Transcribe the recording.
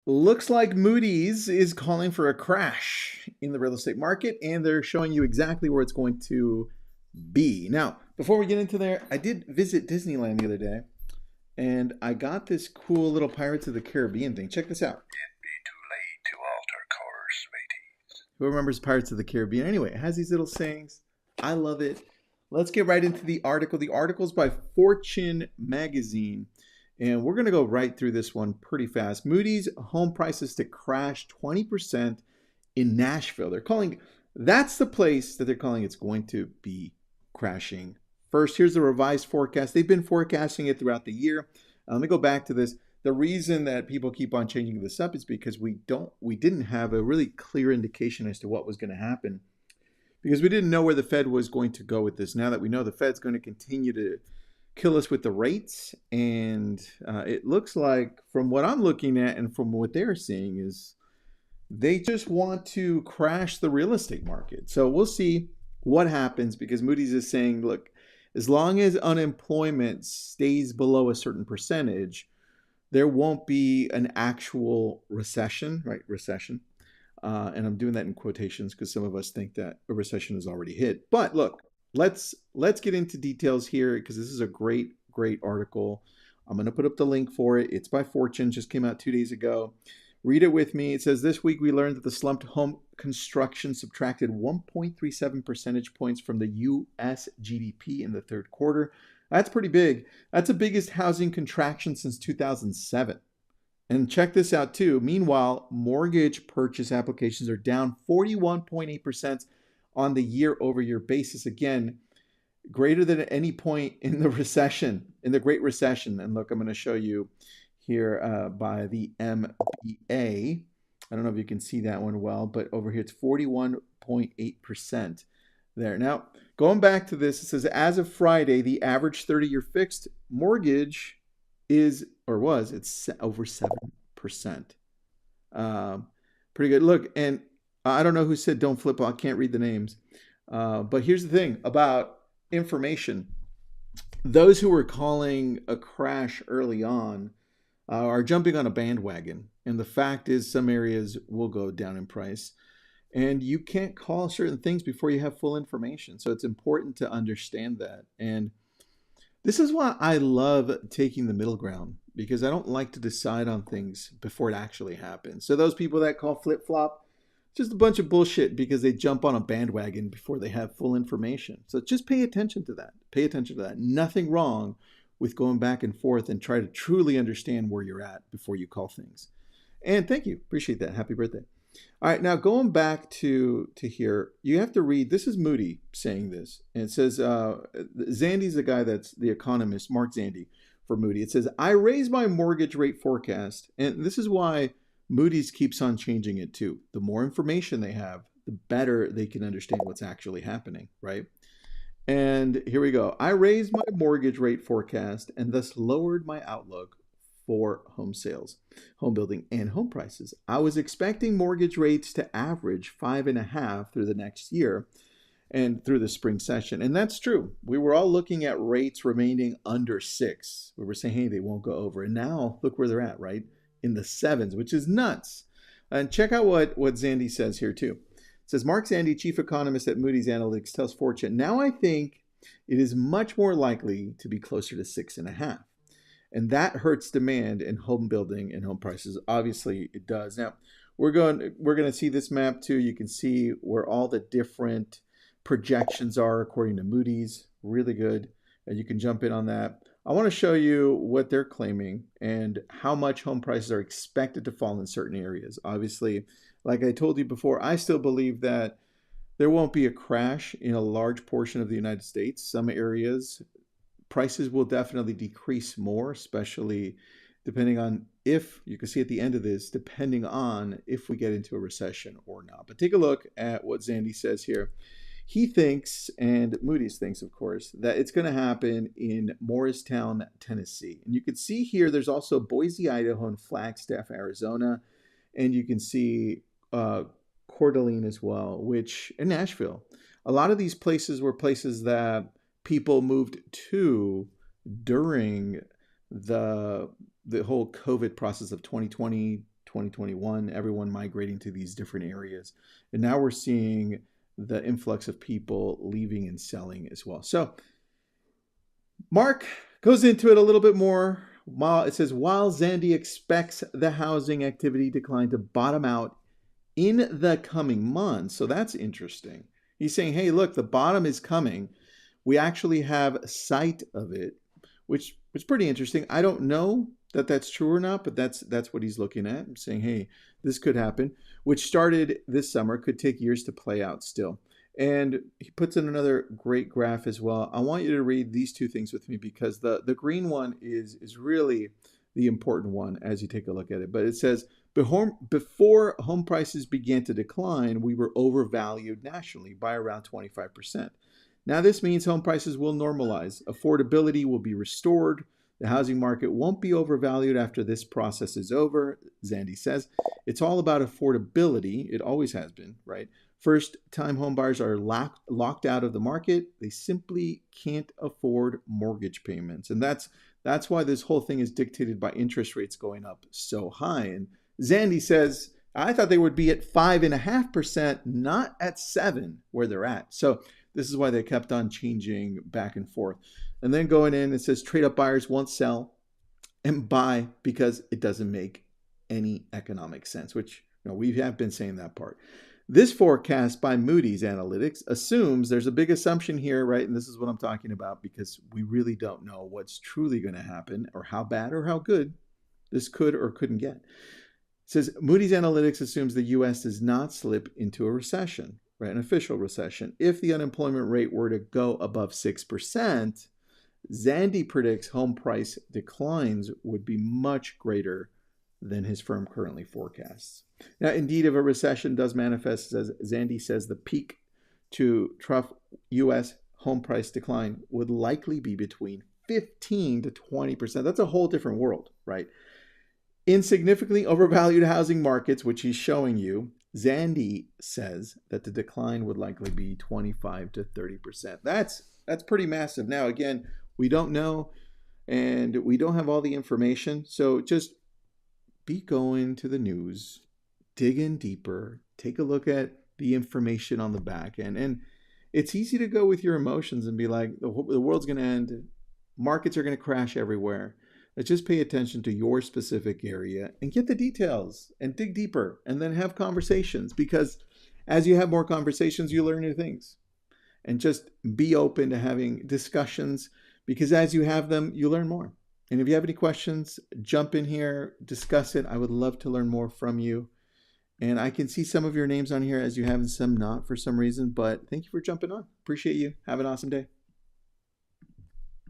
Looks like Moody's is calling for a crash in the real estate market, and they're showing you exactly where it's going to be. Now, before we get into there, I did visit Disneyland the other day, and I got this cool little Pirates of the Caribbean thing. Check this out. It'd be too late to alter course, mateys. Who remembers Pirates of the Caribbean? Anyway, it has these little sayings. I love it. Let's get right into the article. The article's by Fortune magazine. And we're going to go right through this one pretty fast. Moody's home prices to crash 20% in Nashville. That's the place that they're calling it's going to be crashing. First, here's the revised forecast. They've been forecasting it throughout the year. Let me go back to this. The reason that people keep on changing this up is because we didn't have a really clear indication as to what was going to happen, because we didn't know where the Fed was going to go with this. Now that we know the Fed's going to continue to kill us with the rates, and it looks like, from what I'm looking at and from what they're seeing, is they just want to crash the real estate market. So we'll see what happens, because Moody's is saying, look, as long as unemployment stays below a certain percentage, there won't be an actual recession, right? Recession. And I'm doing that in quotations because some of us think that a recession has already hit. But look, let's get into details here, because this is a great article. I'm going to put up the link for it. It's by Fortune, just came out 2 days ago. Read it with me. It says, this week we learned that the slumped home construction subtracted 1.37 percentage points from the US GDP in the third quarter. That's pretty big. That's the biggest housing contraction since 2007. And check this out too. Meanwhile, mortgage purchase applications are down 41.8% on the year-over-year basis. Again, greater than at any point in the recession, in the Great Recession. And look, I'm going to show you here by the MBA. I don't know if you can see that one well, but over here it's 41.8% there. Now, going back to this, it says, as of Friday, the average 30-year fixed mortgage is, or was, it's over 7%. Pretty good. Look, and I don't know who said don't flip. I can't read the names. But here's the thing about information. Those who were calling a crash early on are jumping on a bandwagon. And the fact is, some areas will go down in price. And you can't call certain things before you have full information. So it's important to understand that. And this is why I love taking the middle ground, because I don't like to decide on things before it actually happens. So those people that call flip-flop, just a bunch of bullshit, because they jump on a bandwagon before they have full information. So just pay attention to that. Pay attention to that. Nothing wrong with going back and forth and try to truly understand where you're at before you call things. And thank you. Appreciate that. Happy birthday. All right, now going back to here, you have to read, this is Moody saying this, and it says, Zandy's the guy that's the economist, Mark Zandy for Moody. It says, I raised my mortgage rate forecast, and this is why Moody's keeps on changing it too. The more information they have, the better they can understand what's actually happening, right? And here we go. I raised my mortgage rate forecast and thus lowered my outlook for home sales, home building, and home prices. I was expecting mortgage rates to average 5.5 through the next year and through the spring session. And that's true. We were all looking at rates remaining under 6. We were saying, hey, they won't go over. And now look where they're at, right? In the 7s, which is nuts. And check out what Zandy says here too. It says, Mark Zandy, chief economist at Moody's Analytics, tells Fortune, now I think it is much more likely to be closer to 6.5. And that hurts demand in home building and home prices. Obviously, it does. Now, we're going to see this map too. You can see where all the different projections are according to Moody's. Really good. And you can jump in on that. I want to show you what they're claiming and how much home prices are expected to fall in certain areas. Obviously, like I told you before, I still believe that there won't be a crash in a large portion of the United States. Some areas, prices will definitely decrease more, especially depending on if, you can see at the end of this, depending on if we get into a recession or not. But take a look at what Zandy says here. He thinks, and Moody's thinks, of course, that it's going to happen in Morristown, Tennessee. And you can see here, there's also Boise, Idaho, and Flagstaff, Arizona. And you can see Coeur d'Alene as well, which, in Nashville. A lot of these places were places that people moved to during the whole COVID process of 2020, 2021, everyone migrating to these different areas. And now we're seeing the influx of people leaving and selling as well. So Mark goes into it a little bit more. It says, while Zandy expects the housing activity decline to bottom out in the coming months. So that's interesting. He's saying, hey, look, the bottom is coming. We actually have sight of it, which is pretty interesting. I don't know that that's true or not, but that's what he's looking at. I'm saying, hey, this could happen, which started this summer, could take years to play out still. And he puts in another great graph as well. I want you to read these two things with me because the green one is really the important one as you take a look at it. But it says, before home prices began to decline, we were overvalued nationally by around 25%. Now this means home prices will normalize. Affordability will be restored. The housing market won't be overvalued after this process is over, Zandy says. It's all about affordability. It always has been, right? First-time homebuyers are locked out of the market. They simply can't afford mortgage payments. And that's why this whole thing is dictated by interest rates going up so high. And Zandy says, I thought they would be at 5.5%, not at 7% where they're at. So this is why they kept on changing back and forth. And then going in, it says trade-up buyers won't sell and buy because it doesn't make any economic sense, which we have been saying that part. This forecast by Moody's Analytics assumes there's a big assumption here, right? And this is what I'm talking about because we really don't know what's truly going to happen or how bad or how good this could or couldn't get. It says Moody's Analytics assumes the U.S. does not slip into a recession, right? An official recession. If the unemployment rate were to go above 6%, Zandy predicts home price declines would be much greater than his firm currently forecasts. Now, indeed, if a recession does manifest, as Zandy says, the peak to trough U.S. home price decline would likely be between 15 to 20%. That's a whole different world, right? In significantly overvalued housing markets, which he's showing you, Zandy says that the decline would likely be 25 to 30%. That's pretty massive. Now, again, we don't know and we don't have all the information. So just be going to the news, dig in deeper, take a look at the information on the back end. And it's easy to go with your emotions and be like, the world's going to end. Markets are going to crash everywhere. Let's just pay attention to your specific area and get the details and dig deeper and then have conversations, because as you have more conversations, you learn new things. And just be open to having discussions, because as you have them, you learn more. And if you have any questions, jump in here, discuss it. I would love to learn more from you. And I can see some of your names on here as you have and some not for some reason, but thank you for jumping on. Appreciate you. Have an awesome day.